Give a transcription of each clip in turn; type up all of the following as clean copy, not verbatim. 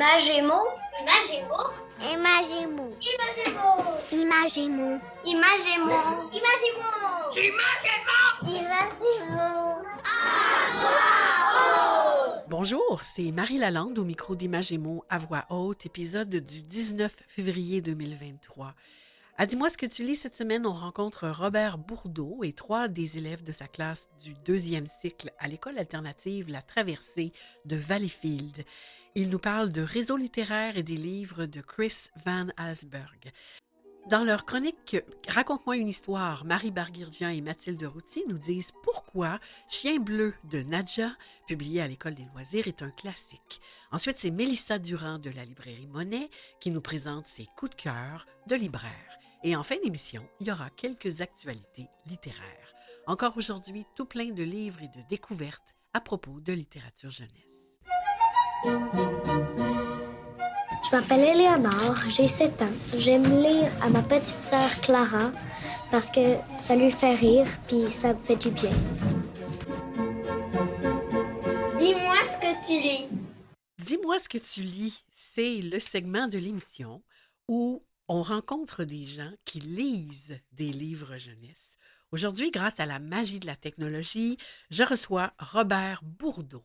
Imagemo. Imagemo. Imagemo. Imagemo. Imagemo. Imagemo. Imagemo. Imagemo. Bonjour, c'est Marie Lalande au micro d'Imagemo à voix haute, épisode du 19 février 2023. À Dis-moi ce que tu lis cette semaine, on rencontre Robert Bourdeau et 3 des élèves de sa classe du 2e cycle à l'école alternative La Traversée de Valleyfield. Ils nous parlent de réseau littéraire et des livres de Chris Van Allsburg. Dans leur chronique « Raconte-moi une histoire », Marie Barguirgian et Mathilde Routier nous disent pourquoi Chien bleu de Nadja, publié à l'École des loisirs, est un classique. Ensuite, c'est Mélissa Durand de la librairie Monet qui nous présente ses coups de cœur de libraire. Et en fin d'émission, il y aura quelques actualités littéraires. Encore aujourd'hui, tout plein de livres et de découvertes à propos de littérature jeunesse. Je m'appelle Éléonore, j'ai 7 ans. J'aime lire à ma petite sœur Clara parce que ça lui fait rire puis ça me fait du bien. Dis-moi ce que tu lis. Dis-moi ce que tu lis, c'est le segment de l'émission où on rencontre des gens qui lisent des livres jeunesse. Aujourd'hui, grâce à la magie de la technologie, je reçois Robert Bourdeau,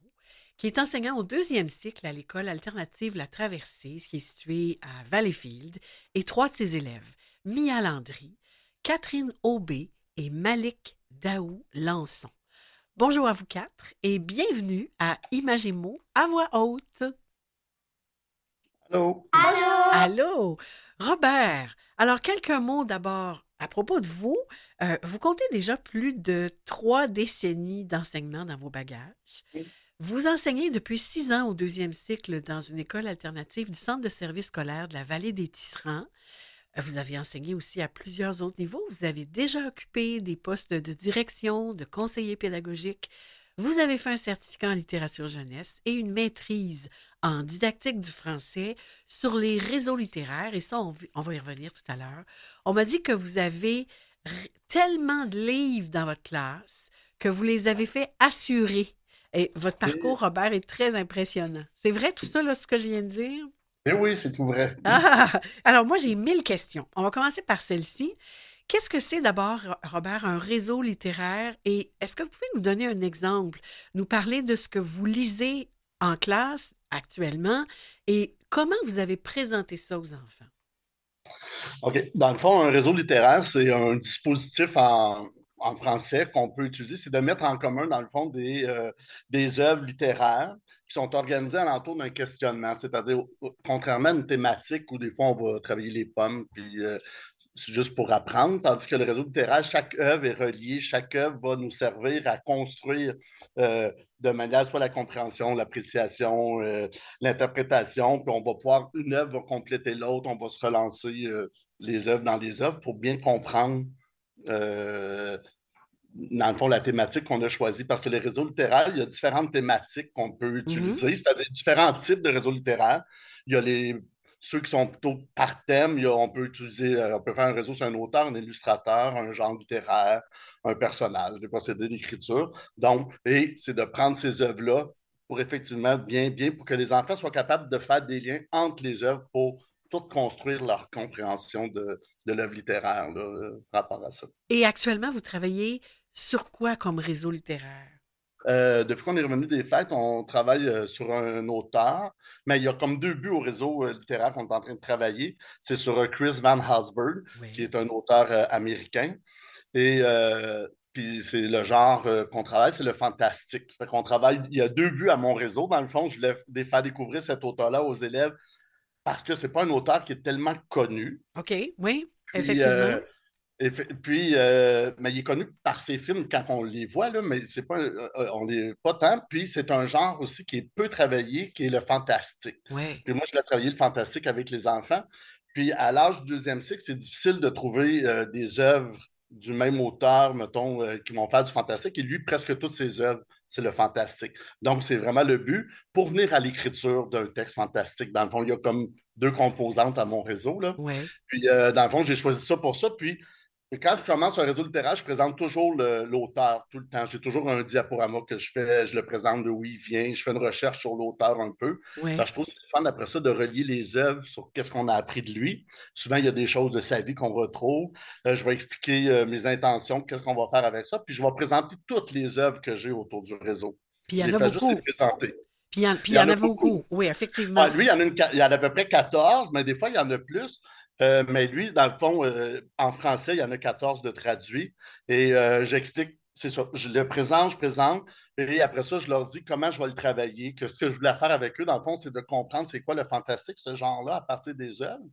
qui est enseignant au 2e cycle à l'école alternative La Traversée, qui est située à Valleyfield, et 3 de ses élèves, Mia Landry, Catherine Aubé et Malik Daou Lançon. Bonjour à vous 4 et bienvenue à Imagemo à voix haute. Allô? Allô? Robert, alors quelques mots d'abord à propos de vous. Vous comptez déjà plus de 3 décennies d'enseignement dans vos bagages. Oui. Vous enseignez depuis 6 ans au 2e cycle dans une école alternative du Centre de service scolaire de la Vallée des Tisserands. Vous avez enseigné aussi à plusieurs autres niveaux. Vous avez déjà occupé des postes de direction, de conseiller pédagogique. Vous avez fait un certificat en littérature jeunesse et une maîtrise en didactique du français sur les réseaux littéraires. Et ça, on va y revenir tout à l'heure. On m'a dit que vous avez tellement de livres dans votre classe que vous les avez fait assurer. Et votre parcours, Robert, est très impressionnant. C'est vrai tout ça, là, ce que je viens de dire? Eh oui, c'est tout vrai. Ah! Alors moi, j'ai 1000 questions. On va commencer par celle-ci. Qu'est-ce que c'est d'abord, Robert, un réseau littéraire? Et est-ce que vous pouvez nous donner un exemple, nous parler de ce que vous lisez en classe actuellement et comment vous avez présenté ça aux enfants? OK. Dans le fond, un réseau littéraire, c'est un dispositif en français qu'on peut utiliser. C'est de mettre en commun, dans le fond, des œuvres littéraires qui sont organisées alentour d'un questionnement. C'est-à-dire, contrairement à une thématique où des fois on va travailler les pommes, puis c'est juste pour apprendre, tandis que le réseau littéraire, chaque œuvre est reliée, chaque œuvre va nous servir à construire de manière soit la compréhension, l'appréciation, l'interprétation, puis on va pouvoir, une œuvre va compléter l'autre, on va se relancer les œuvres dans les œuvres pour bien comprendre, euh, dans le fond, la thématique qu'on a choisie. Parce que les réseaux littéraires, il y a différentes thématiques qu'on peut utiliser, c'est-à-dire différents types de réseaux littéraires. Il y a ceux qui sont plutôt par thème. On peut on peut faire un réseau sur un auteur, un illustrateur, un genre littéraire, un personnage, des procédés d'écriture. Donc, et c'est de prendre ces œuvres-là pour effectivement pour que les enfants soient capables de faire des liens entre les œuvres pour tout construire leur compréhension de l'œuvre littéraire là, par rapport à ça. Et actuellement, vous travaillez sur quoi comme réseau littéraire? Depuis qu'on est revenu des fêtes, on travaille sur un auteur, mais il y a comme 2 buts au réseau littéraire qu'on est en train de travailler. C'est sur Chris Van Allsburg, qui Oui. est un auteur américain. Et puis c'est le genre qu'on travaille, c'est le fantastique. Fait qu'on travaille, il y a 2 buts à mon réseau. Dans le fond, je voulais faire découvrir cet auteur-là aux élèves parce que c'est pas un auteur qui est tellement connu. OK, oui, Puis, effectivement. mais il est connu par ses films quand on les voit, là, mais c'est pas, on les pas tant. Puis c'est un genre aussi qui est peu travaillé, qui est le fantastique. Oui. Puis moi, je l'ai travaillé le fantastique avec les enfants. Puis à l'âge du 2e cycle, c'est difficile de trouver des œuvres du même auteur, mettons, qui vont faire du fantastique. Et lui, presque toutes ses œuvres, c'est le fantastique. Donc, c'est vraiment le but pour venir à l'écriture d'un texte fantastique. Dans le fond, il y a comme 2 composantes à mon réseau, là. Oui. Puis, dans le fond, j'ai choisi ça pour ça. Puis, Et quand je commence un réseau littéraire, je présente toujours l'auteur tout le temps. J'ai toujours un diaporama que je fais, je le présente de où il vient, je fais une recherche sur l'auteur un peu. Oui. Parce que je trouve que c'est fun après ça de relier les œuvres sur qu'est-ce qu'on a appris de lui. Souvent, il y a des choses de sa vie qu'on retrouve. Je vais expliquer mes intentions, qu'est-ce qu'on va faire avec ça. Puis je vais présenter toutes les œuvres que j'ai autour du réseau. Puis il y Je en les a fais juste les beaucoup. présenter. Puis il Il y y en en a a beaucoup. beaucoup. Oui, Ah, effectivement. lui, il y en a à peu près 14, mais des fois, il y en a plus. Mais lui, dans le fond, en français, il y en a 14 de traduits. Et j'explique, c'est ça, je présente, et après ça, je leur dis comment je vais le travailler, que ce que je voulais faire avec eux, dans le fond, c'est de comprendre c'est quoi le fantastique, ce genre-là, à partir des œuvres,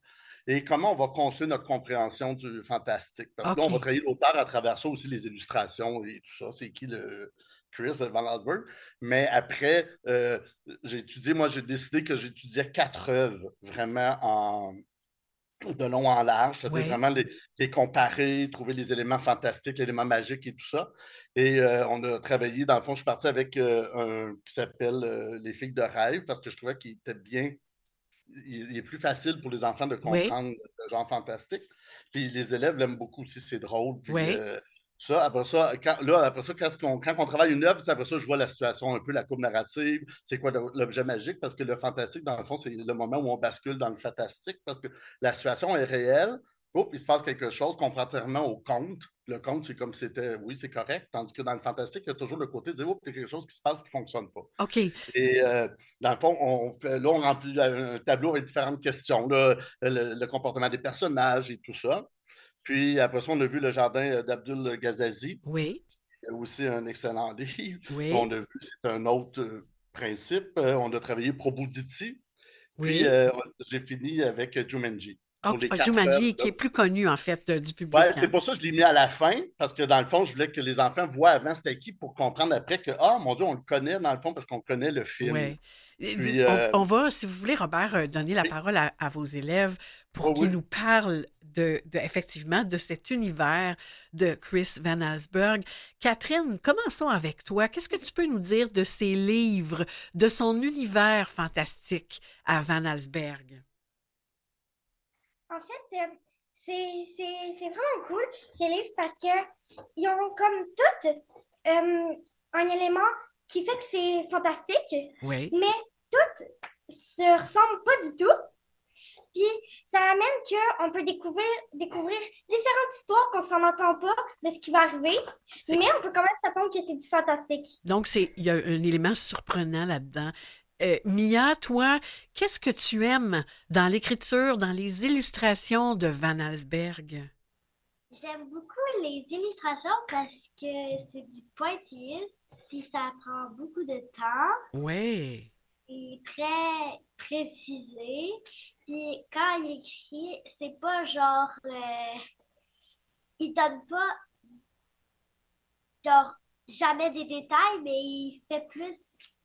et comment on va construire notre compréhension du fantastique. Parce que là, on va OK. travailler l'auteur à travers ça aussi, les illustrations et tout ça. C'est qui le Chris Van Allsburg? Mais après, moi, j'ai décidé que j'étudiais 4 œuvres vraiment de long en large, c'est-à-dire Oui. vraiment les comparer, trouver les éléments fantastiques, l'élément magique et tout ça. Et on a travaillé, dans le fond, je suis parti avec un qui s'appelle Les filles de rêve parce que je trouvais qu'il était bien, il est plus facile pour les enfants de Oui. comprendre le genre fantastique. Puis les élèves l'aiment beaucoup aussi, c'est drôle. Puis Oui. après ça, quand on travaille une œuvre, c'est après ça, je vois la situation un peu, la courbe narrative, c'est quoi l'objet magique, parce que le fantastique, dans le fond, c'est le moment où on bascule dans le fantastique, parce que la situation est réelle. Oups, il se passe quelque chose, contrairement au conte. Le conte, c'est comme si c'était, oui, c'est correct, tandis que dans le fantastique, il y a toujours le côté de dire, oups, il y a quelque chose qui se passe qui ne fonctionne pas. OK. Et dans le fond, on remplit un tableau avec différentes questions, là, le comportement des personnages et tout ça. Puis après ça, on a vu Le Jardin d'Abdul Ghazazi, Oui. qui est aussi un excellent livre. On Oui. a vu, c'est un autre principe. On a travaillé Probuditi. Puis Oui. j'ai fini avec Jumanji pour OK. les 4 œuvres. Jumanji, qui est plus connu, en fait, du Ouais, public, c'est hein? pour ça que je l'ai mis à la fin, parce que dans le fond, je voulais que les enfants voient avant c'était qui pour comprendre après que, ah, mon Dieu, on le connaît dans le fond parce qu'on connaît le film. Oui. Puis, On va, si vous voulez, Robert, donner la oui, parole à vos élèves pour oui, qu'ils oui. nous parlent effectivement, de cet univers de Chris Van Allsburg. Catherine, commençons avec toi. Qu'est-ce que tu peux nous dire de ses livres, de son univers fantastique à Van Allsburg? En fait, c'est vraiment cool, ces livres, parce que ils ont comme tout un élément qui fait que c'est fantastique, Oui. mais tout se ressemble pas du tout. Puis ça amène qu'on peut découvrir différentes histoires qu'on s'en entend pas de ce qui va arriver, C'est- mais on peut quand même s'attendre que c'est du fantastique. Donc, il y a un élément surprenant là-dedans. Mia, toi, qu'est-ce que tu aimes dans l'écriture, dans les illustrations de Van Allsburg? J'aime beaucoup les illustrations parce que c'est du pointilliste, puis ça prend beaucoup de temps Oui. et très précisé. Puis quand il écrit, c'est pas genre, il donne pas genre jamais des détails, mais il fait plus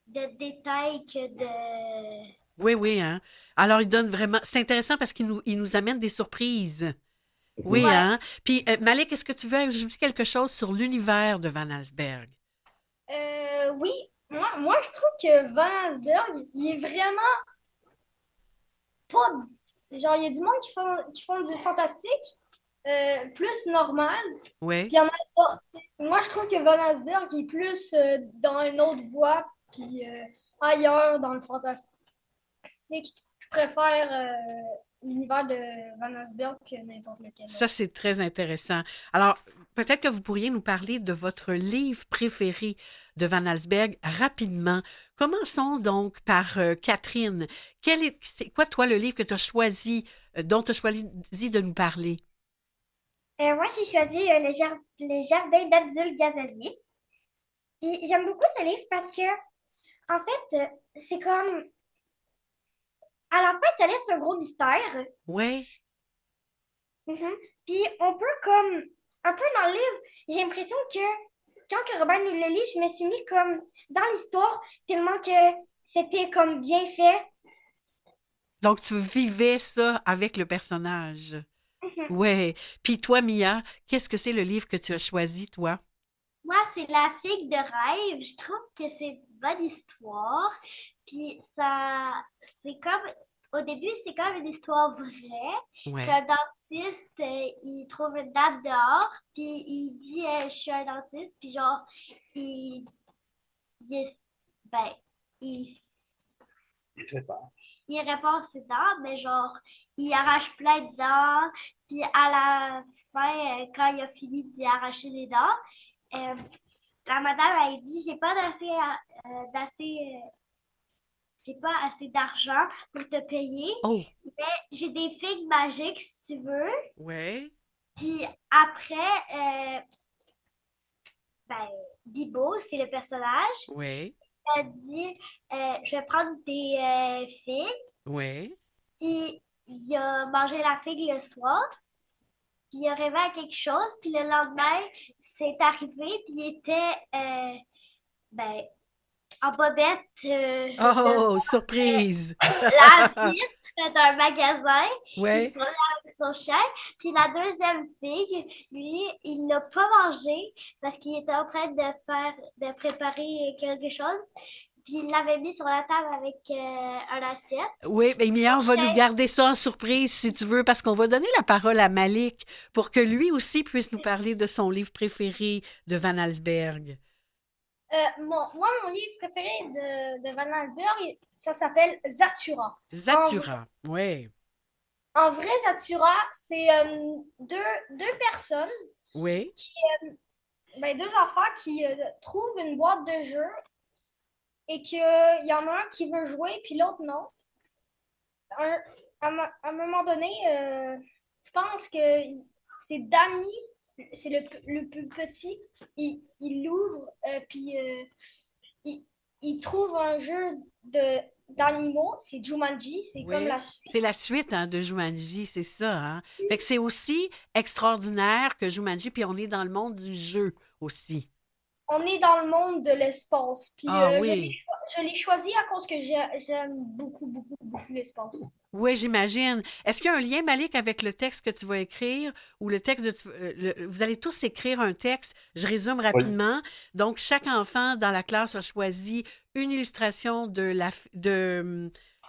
de détails que de... Oui, oui, hein. Alors, il donne vraiment. C'est intéressant parce il nous amène des surprises. Oui, Mhm. Ouais. hein. Puis, Malik, est-ce que tu veux ajouter quelque chose sur l'univers de Van Allsburg? Oui, moi je trouve que Van Allsburg, il est vraiment pas. Genre, il y a du monde qui font du fantastique plus normal. Oui. Puis il y en a pas. Moi, je trouve que Van Allsburg il est plus dans une autre voie, puis ailleurs dans le fantastique. Je préfère l'univers de Van Allsburg que n'importe lequel Ça, autre. c'est très intéressant. Alors, peut-être que vous pourriez nous parler de votre livre préféré de Van Allsburg rapidement. Commençons donc par Catherine. C'est quoi, toi, le livre que tu as choisi, dont tu as choisi de nous parler? Moi, j'ai choisi Les Jardins d'Abdul Ghazazi. Puis j'aime beaucoup ce livre parce que, en fait, c'est comme. À la fin, ça laisse un gros mystère. Oui. Mhm. Puis on peut comme. Un peu dans le livre, j'ai l'impression que quand que Robert nous le lit, je me suis mis comme dans l'histoire, tellement que c'était comme bien fait. Donc, tu vivais ça avec le personnage. Mhm. Ouais. Puis toi, Mia, qu'est-ce que c'est le livre que tu as choisi, toi? Moi, c'est La figue de rêve. Je trouve que c'est une bonne histoire. Puis ça, c'est comme au début, c'est comme une histoire vraie. Ouais. Qu'un dentiste, il trouve une dame dehors, puis il dit je suis un dentiste, puis genre, il, il, est- ben, il, Il fait peur. il répare ses dents, mais genre, il arrache plein de dents, puis à la fin, quand il a fini d'y arracher les dents, euh, la madame, elle dit, j'ai pas assez d'argent pour te payer, Oh, mais j'ai des figues magiques si tu veux. ouais, Puis après, ben, Bibo, c'est le personnage, ouais, a dit, je vais prendre tes figues. ouais. Puis il a mangé la figue le soir. Puis il a rêvé à quelque chose. Puis le lendemain, c'est arrivé. Puis il était ben, en bobette devant Oh, surprise! la vitre d'un magasin. Il se Ouais. promenait avec son chien. Puis la deuxième figue, lui, il l'a pas mangé parce qu'il était en train de préparer quelque chose. Puis il l'avait mis sur la table avec un assiette. Oui, mais Mia, on Son va nous chien, garder ça en surprise si tu veux, parce qu'on va donner la parole à Malik pour que lui aussi puisse nous parler de son livre préféré de Van Allsburg. Mon livre préféré de Van Allsburg, ça s'appelle Zathura. Zathura. Oui, En vrai, Zathura, c'est deux personnes, oui, deux enfants qui trouvent une boîte de jeu et qu'il y en a un qui veut jouer puis l'autre non. À un moment donné, je pense que c'est Danny, c'est le plus petit, il l'ouvre puis il, il trouve un jeu d'animaux, c'est Jumanji, c'est comme oui. la suite. C'est la suite hein, de Jumanji, c'est ça. Hein? Fait que c'est aussi extraordinaire que Jumanji, puis on est dans le monde du jeu aussi. On est dans le monde de l'espace. Puis Ah oui. je l'ai choisi à cause que j'aime beaucoup, beaucoup, beaucoup l'espace. Oui, j'imagine. Est-ce qu'il y a un lien, Malik, avec le texte que tu vas écrire ou le texte vous allez tous écrire un texte, je résume Oui. rapidement. Donc, chaque enfant dans la classe a choisi une illustration de la C'est du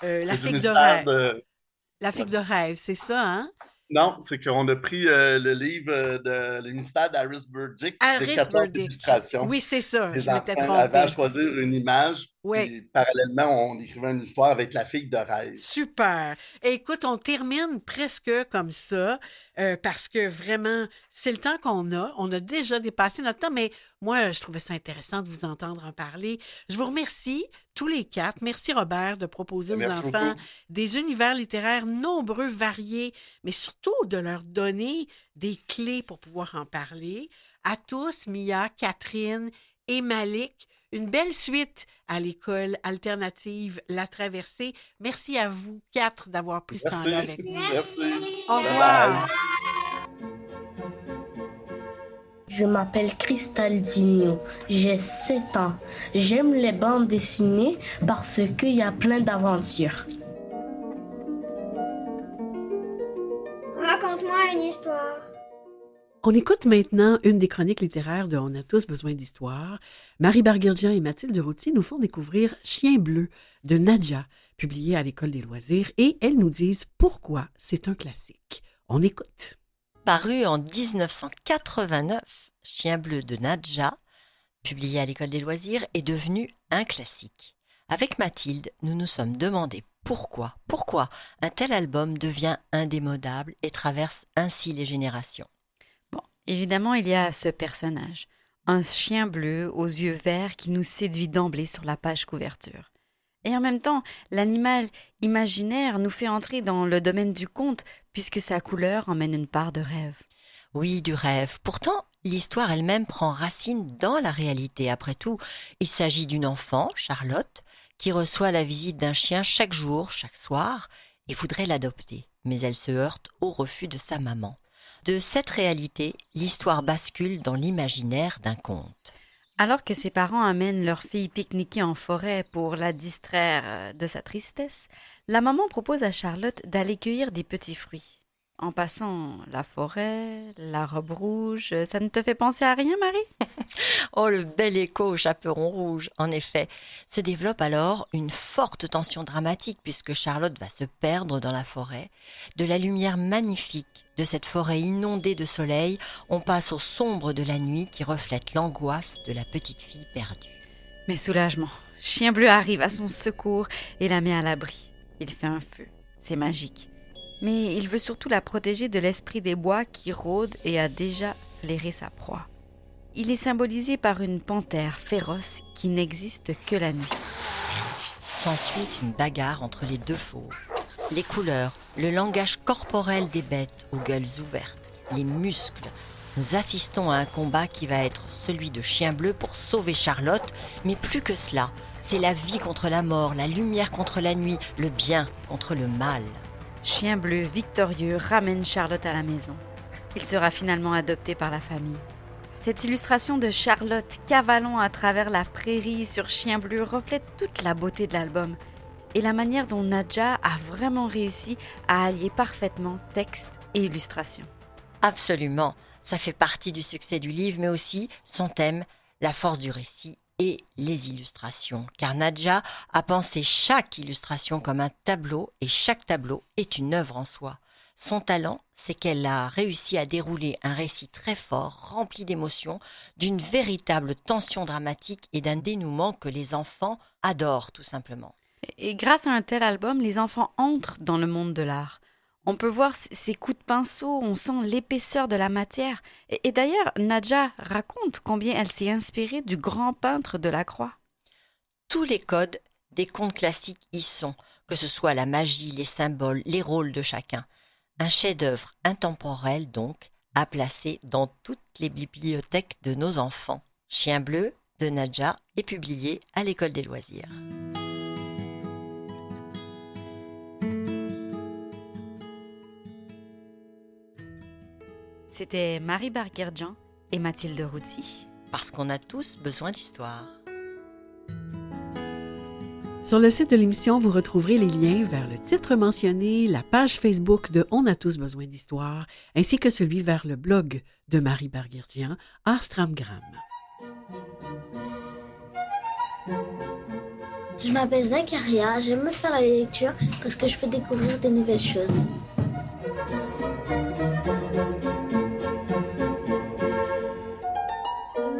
figue de mystère rêve. de. La Ouais. figue de rêve, c'est ça, hein? Non, c'est qu'on a pris le livre de Le mystère d'Harris Burdick, puis c'est Harris 14 Burdick. illustrations. Oui, c'est ça, Les je m'étais enfants avaient à trompée. choisir une image, Oui. puis parallèlement, on écrivait une histoire avec la fille de rêve. Super. Et écoute, on termine presque comme ça parce que vraiment, c'est le temps qu'on a. On a déjà dépassé notre temps, mais moi, je trouvais ça intéressant de vous entendre en parler. Je vous remercie tous les quatre. Merci Robert de proposer aux Merci enfants beaucoup. des univers littéraires nombreux, variés, mais surtout de leur donner des clés pour pouvoir en parler. À tous, Mia, Catherine et Malik, une belle suite à l'école alternative La Traversée. Merci à vous quatre d'avoir pris ce temps-là Merci. avec nous. Merci. Au Bye revoir. bye. Je m'appelle Cristaldinho, j'ai 7 ans. J'aime les bandes dessinées parce qu'il y a plein d'aventures. Raconte-moi une histoire. On écoute maintenant une des chroniques littéraires de On a tous besoin d'histoire. Marie Barguirgian et Mathilde Routier nous font découvrir Chien bleu de Nadja, publié à l'École des loisirs, et elles nous disent pourquoi c'est un classique. On écoute. Paru en 1989, Chien bleu de Nadja, publié à l'École des loisirs, est devenu un classique. Avec Mathilde, nous nous sommes demandé pourquoi un tel album devient indémodable et traverse ainsi les générations. Bon, évidemment, il y a ce personnage, un chien bleu aux yeux verts qui nous séduit d'emblée sur la page couverture. Et en même temps, l'animal imaginaire nous fait entrer dans le domaine du conte puisque sa couleur emmène une part de rêve. Oui, du rêve. Pourtant, l'histoire elle-même prend racine dans la réalité. Après tout, il s'agit d'une enfant, Charlotte, qui reçoit la visite d'un chien chaque jour, chaque soir, et voudrait l'adopter. Mais elle se heurte au refus de sa maman. De cette réalité, l'histoire bascule dans l'imaginaire d'un conte. Alors que ses parents amènent leur fille pique-niquer en forêt pour la distraire de sa tristesse, la maman propose à Charlotte d'aller cueillir des petits fruits. En passant, la forêt, la robe rouge, ça ne te fait penser à rien, Marie? Oh, le bel écho au chaperon rouge, en effet. Se développe alors une forte tension dramatique puisque Charlotte va se perdre dans la forêt. De la lumière magnifique de cette forêt inondée de soleil, on passe au sombre de la nuit qui reflète l'angoisse de la petite fille perdue. Mais soulagement, Chien Bleu arrive à son secours et la met à l'abri. Il fait un feu, c'est magique. Mais il veut surtout la protéger de l'esprit des bois qui rôde et a déjà flairé sa proie. Il est symbolisé par une panthère féroce qui n'existe que la nuit. S'ensuit une bagarre entre les deux fauves. Les couleurs, le langage corporel des bêtes aux gueules ouvertes, les muscles. Nous assistons à un combat qui va être celui de Chien Bleu pour sauver Charlotte, mais plus que cela, c'est la vie contre la mort, la lumière contre la nuit, le bien contre le mal. Chien Bleu, victorieux, ramène Charlotte à la maison. Il sera finalement adopté par la famille. Cette illustration de Charlotte cavalant à travers la prairie sur Chien Bleu reflète toute la beauté de l'album et la manière dont Nadja a vraiment réussi à allier parfaitement texte et illustration. Absolument, ça fait partie du succès du livre, mais aussi son thème, la force du récit et les illustrations. Car Nadja a pensé chaque illustration comme un tableau et chaque tableau est une œuvre en soi. Son talent, c'est qu'elle a réussi à dérouler un récit très fort, rempli d'émotions, d'une véritable tension dramatique et d'un dénouement que les enfants adorent tout simplement. Et grâce à un tel album, les enfants entrent dans le monde de l'art. On peut voir ses coups de pinceau, on sent l'épaisseur de la matière. Et d'ailleurs, Nadja raconte combien elle s'est inspirée du grand peintre Delacroix. Tous les codes des contes classiques y sont, que ce soit la magie, les symboles, les rôles de chacun. Un chef-d'œuvre intemporel donc, à placer dans toutes les bibliothèques de nos enfants. Chien Bleu de Nadja est publié à l'École des loisirs. C'était Marie Barguerdjan et Mathilde Routy. Parce qu'on a tous besoin d'histoire. Sur le site de l'émission, vous retrouverez les liens vers le titre mentionné, la page Facebook de On a tous besoin d'histoire, ainsi que celui vers le blog de Marie Barguerdjan, Arstramgram. Je m'appelle Zakaria, j'aime faire la lecture parce que je peux découvrir de nouvelles choses.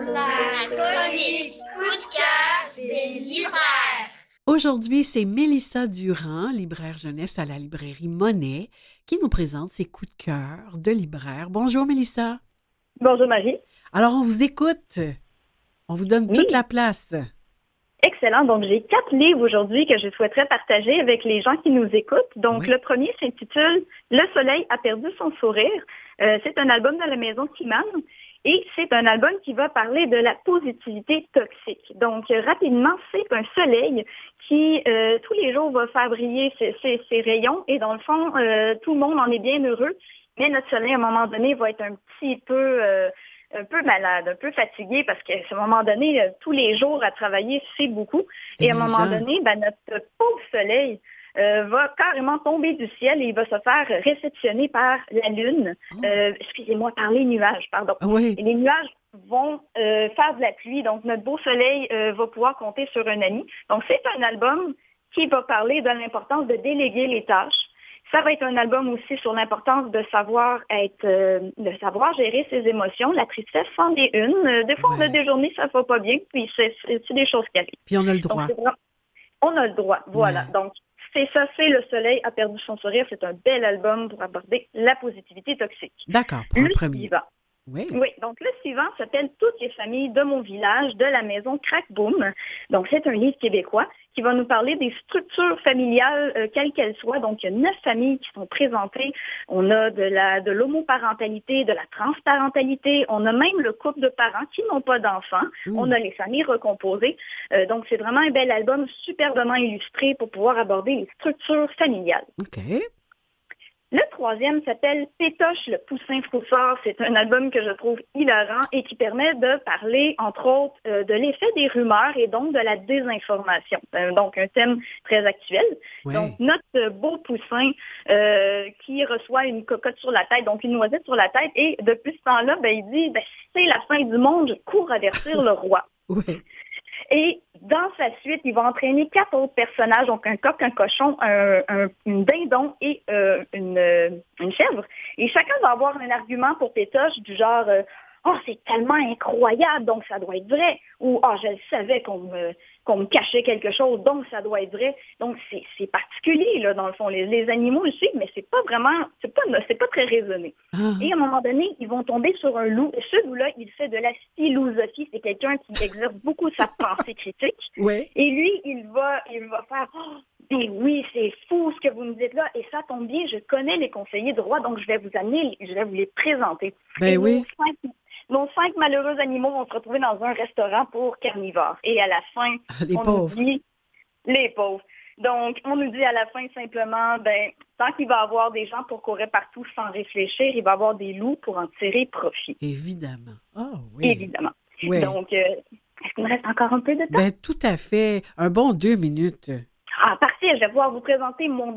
La chronique coup de cœur des libraires. Aujourd'hui, c'est Mélissa Durand, libraire jeunesse à la librairie Monet, qui nous présente ses coups de cœur de libraire. Bonjour Mélissa. Bonjour Marie. Alors, on vous écoute. On vous donne toute la place. Excellent. Donc, j'ai 4 livres aujourd'hui que je souhaiterais partager avec les gens qui nous écoutent. Donc, le premier s'intitule « Le soleil a perdu son sourire ». C'est un album de la maison Kiman et c'est un album qui va parler de la positivité toxique. Donc, rapidement, c'est un soleil qui, tous les jours, va faire briller ses rayons et dans le fond, tout le monde en est bien heureux. Mais notre soleil, à un moment donné, va être un peu malade, un peu fatigué parce qu'à ce moment donné, tous les jours à travailler, c'est beaucoup. Et à un moment donné, notre pauvre soleil va carrément tomber du ciel et il va se faire réceptionner par la lune. Par les nuages, pardon. Oui. Et les nuages vont faire de la pluie, donc notre beau soleil va pouvoir compter sur un ami. Donc c'est un album qui va parler de l'importance de déléguer les tâches. Ça va être un album aussi sur l'importance de savoir gérer ses émotions. La tristesse, c'en est une. Des fois, on a des journées, ça ne va pas bien, puis c'est des choses qui arrivent. Puis on a le droit. Donc, on a le droit, voilà. Donc, c'est ça, c'est Le soleil a perdu son sourire. C'est un bel album pour aborder la positivité toxique. D'accord, pour le premier. Suivant. Oui, donc le suivant s'appelle « Toutes les familles de mon village » de la maison Crack-Boom. Donc c'est un livre québécois qui va nous parler des structures familiales, quelles qu'elles soient. Donc il y a 9 familles qui sont présentées. On a de l'homoparentalité, de la transparentalité. On a même le couple de parents qui n'ont pas d'enfants. On a les familles recomposées. Donc c'est vraiment un bel album superbement illustré pour pouvoir aborder les structures familiales. OK. Le troisième s'appelle Pétoche le poussin froussard. C'est un album que je trouve hilarant et qui permet de parler, entre autres, de l'effet des rumeurs et donc de la désinformation. Donc, un thème très actuel. Ouais. Donc, notre beau poussin qui reçoit une cocotte sur la tête, donc une noisette sur la tête, et depuis ce temps-là, il dit « C'est la fin du monde, je cours avertir le roi. » Ouais. Et dans sa suite, il va entraîner 4 autres personnages, donc un coq, un cochon, une dindon et une chèvre. Et chacun va avoir un argument pour Pétoche du genre oh, c'est tellement incroyable, donc ça doit être vrai. Ou oh, je savais qu'on me cachait quelque chose, donc ça doit être vrai. Donc c'est particulier, là, dans le fond. Les animaux le suivent, mais c'est pas très raisonné. Ah. Et à un moment donné, ils vont tomber sur un loup. Et ce loup-là, il fait de la philosophie. C'est quelqu'un qui exerce beaucoup sa pensée critique. Ouais. Et lui, il va faire oh, mais oui, c'est fou ce que vous me dites là. Et ça tombe bien, je connais les conseillers du roi, donc je vais vous les présenter. Ben et oui. nos 5 malheureux animaux vont se retrouver dans un restaurant pour carnivores. Et à la fin, Les pauvres. nous dit les pauvres. Donc, on nous dit à la fin simplement, tant qu'il va y avoir des gens pour courir partout sans réfléchir, il va y avoir des loups pour en tirer profit. Évidemment. Ah oui. Évidemment. Ouais. Donc, est-ce qu'il me reste encore un peu de temps? Ben, tout à fait. Un bon 2 minutes. Ah, parfait. Je vais pouvoir vous présenter mon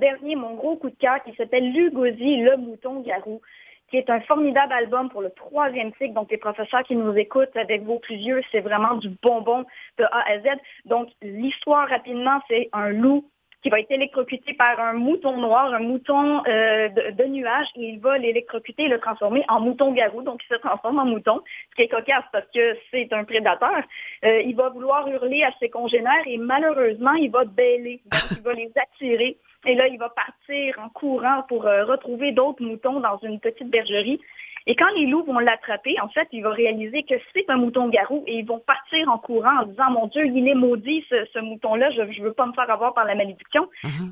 gros coup de cœur qui s'appelle Lugosi, le mouton-garou, qui est un formidable album pour le 3e cycle. Donc, les professeurs qui nous écoutent avec vos plus vieux, c'est vraiment du bonbon de A à Z. Donc, l'histoire, rapidement, c'est un loup qui va être électrocuté par un mouton noir, un mouton de nuage, et il va l'électrocuter et le transformer en mouton-garou. Donc, il se transforme en mouton, ce qui est cocasse parce que c'est un prédateur. Il va vouloir hurler à ses congénères et malheureusement, il va bêler. Donc, il va les attirer. Et là, il va partir en courant pour retrouver d'autres moutons dans une petite bergerie. Et quand les loups vont l'attraper, en fait, il va réaliser que c'est un mouton-garou et ils vont partir en courant en disant « Mon Dieu, il est maudit, ce mouton-là, je ne veux pas me faire avoir par la malédiction. »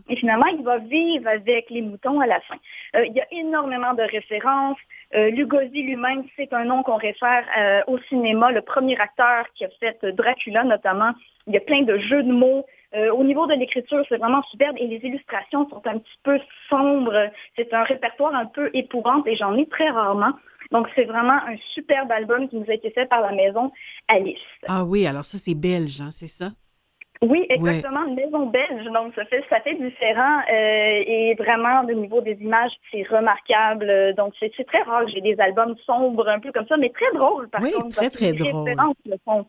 Et finalement, il va vivre avec les moutons à la fin. Il y a énormément de références. Lugosi lui-même, c'est un nom qu'on réfère au cinéma. Le premier acteur qui a fait Dracula, notamment, il y a plein de jeux de mots. Au niveau de l'écriture, c'est vraiment superbe et les illustrations sont un petit peu sombres. C'est un répertoire un peu épouvante et j'en ai très rarement. Donc, c'est vraiment un superbe album qui nous a été fait par la maison Alice. Ah oui, alors ça, c'est belge, hein, c'est ça? Oui, exactement, une maison belge. Donc, ça fait différent et vraiment, au niveau des images, c'est remarquable. Donc, c'est très rare que j'ai des albums sombres un peu comme ça, mais très drôles, par contre. Oui, très, très drôles. Le fond.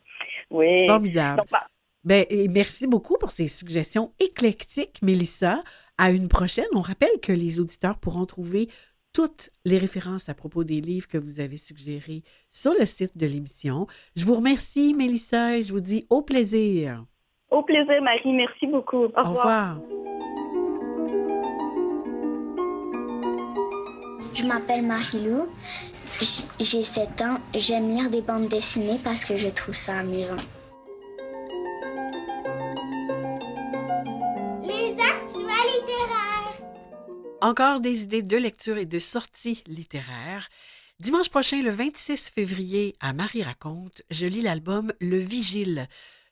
Oui. Formidable. Donc, et merci beaucoup pour ces suggestions éclectiques, Mélissa. À une prochaine. On rappelle que les auditeurs pourront trouver toutes les références à propos des livres que vous avez suggérés sur le site de l'émission. Je vous remercie, Mélissa, et je vous dis au plaisir. Au plaisir, Marie. Merci beaucoup. Au revoir. Je m'appelle Marie-Lou. J'ai 7 ans. J'aime lire des bandes dessinées parce que je trouve ça amusant. Encore des idées de lecture et de sorties littéraires. Dimanche prochain, le 26 février, à Marie raconte, je lis l'album Le Vigile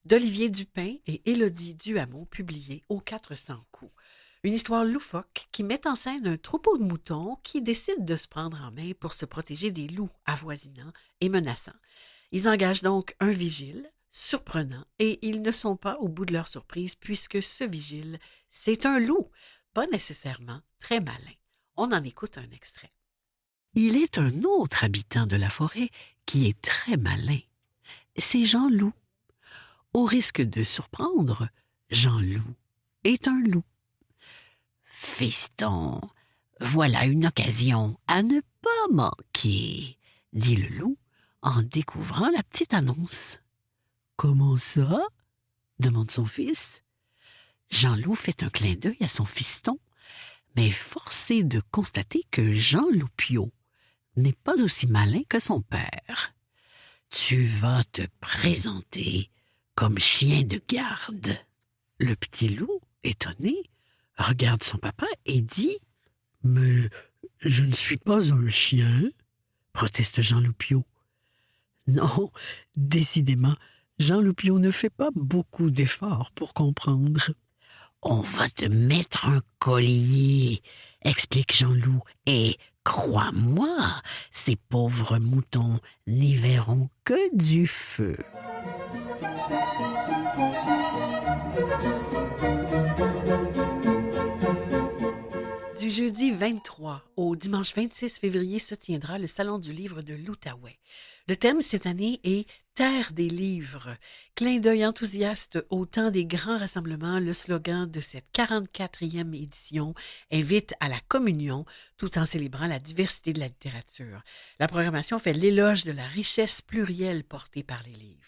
d'Olivier Dupin et Élodie Duhamel, publié aux 400 coups. Une histoire loufoque qui met en scène un troupeau de moutons qui décide de se prendre en main pour se protéger des loups avoisinants et menaçants. Ils engagent donc un vigile, surprenant, et ils ne sont pas au bout de leur surprise puisque ce vigile, c'est un loup. Pas nécessairement très malin. On en écoute un extrait. Il est un autre habitant de la forêt qui est très malin. C'est Jean-Loup. Au risque de surprendre, Jean-Loup est un loup. Fiston, voilà une occasion à ne pas manquer, dit le loup en découvrant la petite annonce. Comment ça? Demande son fils. Jean-Loup fait un clin d'œil à son fiston, mais forcé de constater que Jean Loupio n'est pas aussi malin que son père. Tu vas te présenter comme chien de garde. Le petit loup, étonné, regarde son papa et dit « Mais je ne suis pas un chien », proteste Jean Loupio. Non, décidément, Jean Loupio ne fait pas beaucoup d'efforts pour comprendre. On va te mettre un collier, explique Jean-Loup. Et crois-moi, ces pauvres moutons n'y verront que du feu. Du jeudi 23 au dimanche 26 février se tiendra le Salon du livre de l'Outaouais. Le thème cette année est « Terre des livres ». Clin d'œil enthousiaste au temps des grands rassemblements, le slogan de cette 44e édition invite à la communion tout en célébrant la diversité de la littérature. La programmation fait l'éloge de la richesse plurielle portée par les livres.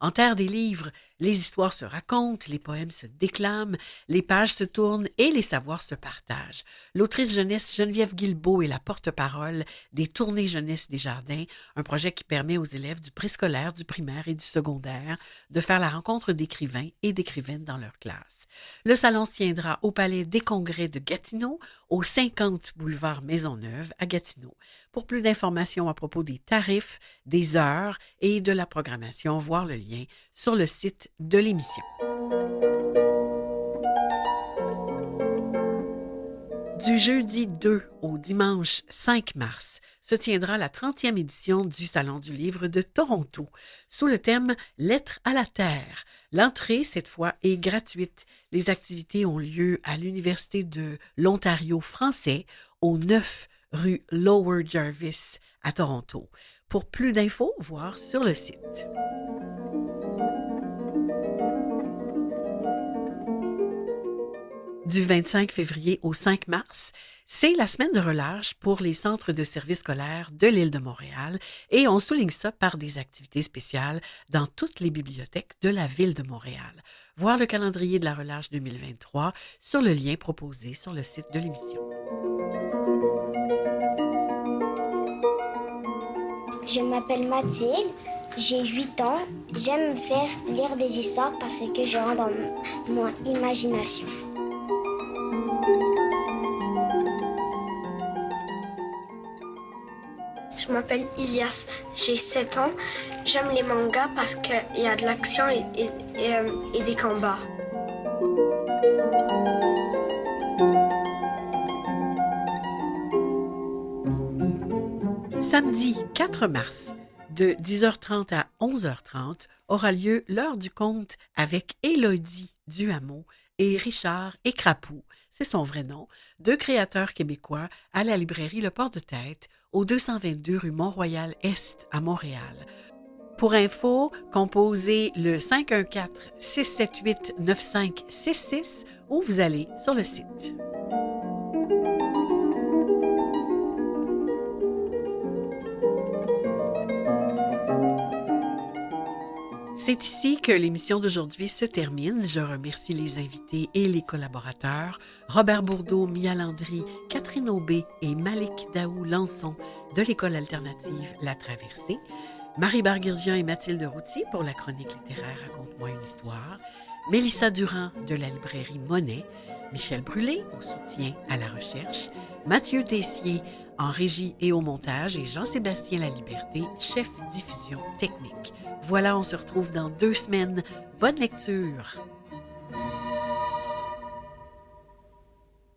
En Terre des livres, les histoires se racontent, les poèmes se déclament, les pages se tournent et les savoirs se partagent. L'autrice jeunesse Geneviève Guilbeault est la porte-parole des Tournées jeunesse des jardins, un projet qui permet aux élèves du préscolaire, du primaire et du secondaire de faire la rencontre d'écrivains et d'écrivaines dans leur classe. Le salon se tiendra au Palais des Congrès de Gatineau, au 50 boulevard Maisonneuve à Gatineau. Pour plus d'informations à propos des tarifs, des heures et de la programmation, voir le lien sur le site de l'émission. Du jeudi 2 au dimanche 5 mars se tiendra la 30e édition du Salon du livre de Toronto, sous le thème « Lettres à la Terre ». L'entrée, cette fois, est gratuite. Les activités ont lieu à l'Université de l'Ontario français, au 9 rue Lower Jarvis à Toronto. Pour plus d'infos, voir sur le site. Du 25 février au 5 mars, c'est la semaine de relâche pour les centres de services scolaires de l'île de Montréal et on souligne ça par des activités spéciales dans toutes les bibliothèques de la ville de Montréal. Voir le calendrier de la relâche 2023 sur le lien proposé sur le site de l'émission. Je m'appelle Mathilde, j'ai 8 ans. J'aime faire lire des histoires parce que je rentre dans mon imagination. Je m'appelle Ilias, j'ai 7 ans. J'aime les mangas parce qu'il y a de l'action et des combats. Samedi 4 mars, de 10h30 à 11h30, aura lieu l'heure du conte avec Élodie Duhamel et Richard Écrapou, c'est son vrai nom, deux créateurs québécois à la librairie Le Port de Tête, au 222 rue Mont-Royal-Est à Montréal. Pour info, composez le 514-678-9566 ou vous allez sur le site. C'est ici que l'émission d'aujourd'hui se termine. Je remercie les invités et les collaborateurs, Robert Bourdeau, Mia Landry, Catherine Aubé et Malik Daou-Lançon de l'École alternative La Traversée, Marie Barguirgian et Mathilde Routier pour la chronique littéraire Raconte-moi une histoire, Mélissa Durand de la librairie Monet, Michel Brûlé au soutien à la recherche, Mathieu Tessier en régie et au montage et Jean-Sébastien Laliberté, chef diffusion technique. Voilà, on se retrouve dans 2 semaines. Bonne lecture!